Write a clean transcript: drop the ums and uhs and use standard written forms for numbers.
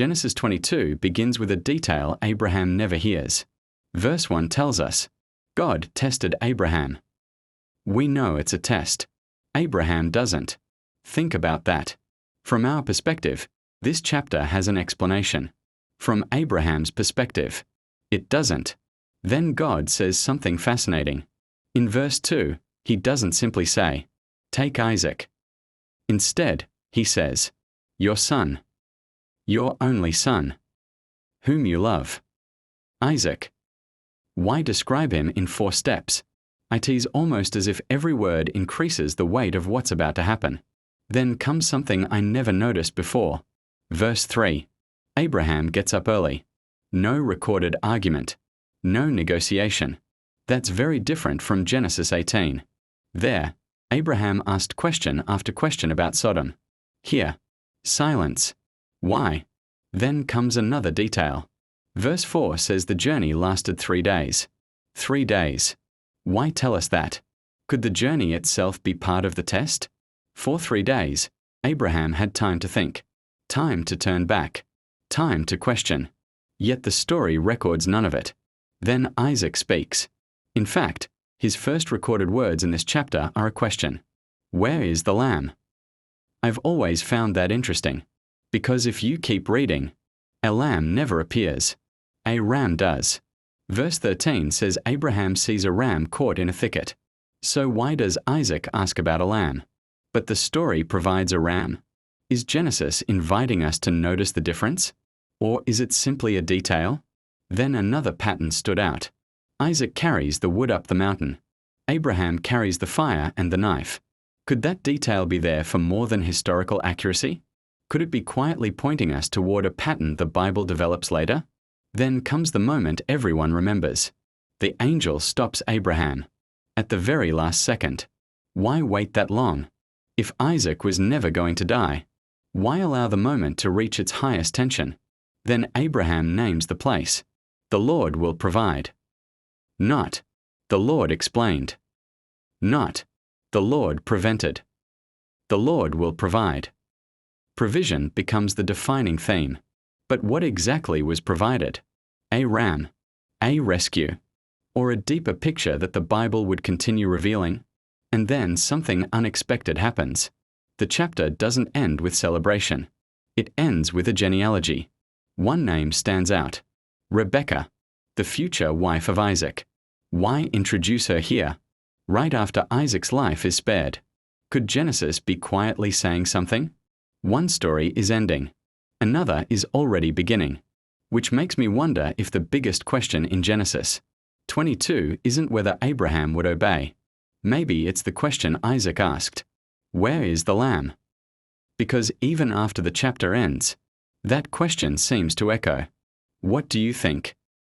Genesis 22 begins with a detail Abraham never hears. Verse 1 tells us, God tested Abraham. We know it's a test. Abraham doesn't. Think about that. From our perspective, this chapter has an explanation. From Abraham's perspective, it doesn't. Then God says something fascinating. In verse 2, he doesn't simply say, "Take Isaac." Instead, he says, "Your son. Your only son. Whom you love. Isaac." Why describe him in 4 steps? It's almost as if every word increases the weight of what's about to happen. Then comes something I never noticed before. Verse 3. Abraham gets up early. No recorded argument. No negotiation. That's very different from Genesis 18. There, Abraham asked question after question about Sodom. Here, silence. Why? Then comes another detail. Verse 4 says the journey lasted 3 days. 3 days. Why tell us that? Could the journey itself be part of the test? For 3 days, Abraham had time to think, time to turn back, time to question. Yet the story records none of it. Then Isaac speaks. In fact, his first recorded words in this chapter are a question. Where is the lamb? I've always found that interesting. Because if you keep reading, a lamb never appears. A ram does. Verse 13 says Abraham sees a ram caught in a thicket. So why does Isaac ask about a lamb? But the story provides a ram. Is Genesis inviting us to notice the difference? Or is it simply a detail? Then another pattern stood out. Isaac carries the wood up the mountain. Abraham carries the fire and the knife. Could that detail be there for more than historical accuracy? Could it be quietly pointing us toward a pattern the Bible develops later? Then comes the moment everyone remembers. The angel stops Abraham. At the very last second. Why wait that long? If Isaac was never going to die, why allow the moment to reach its highest tension? Then Abraham names the place. The Lord will provide. Not, the Lord explained. Not, the Lord prevented. The Lord will provide. Provision becomes the defining theme. But what exactly was provided? A ram, a rescue, or a deeper picture that the Bible would continue revealing? And then something unexpected happens. The chapter doesn't end with celebration. It ends with a genealogy. One name stands out. Rebekah, the future wife of Isaac. Why introduce her here, right after Isaac's life is spared? Could Genesis be quietly saying something? One story is ending. Another is already beginning. Which makes me wonder if the biggest question in Genesis 22 isn't whether Abraham would obey. Maybe it's the question Isaac asked. Where is the lamb? Because even after the chapter ends, that question seems to echo. What do you think?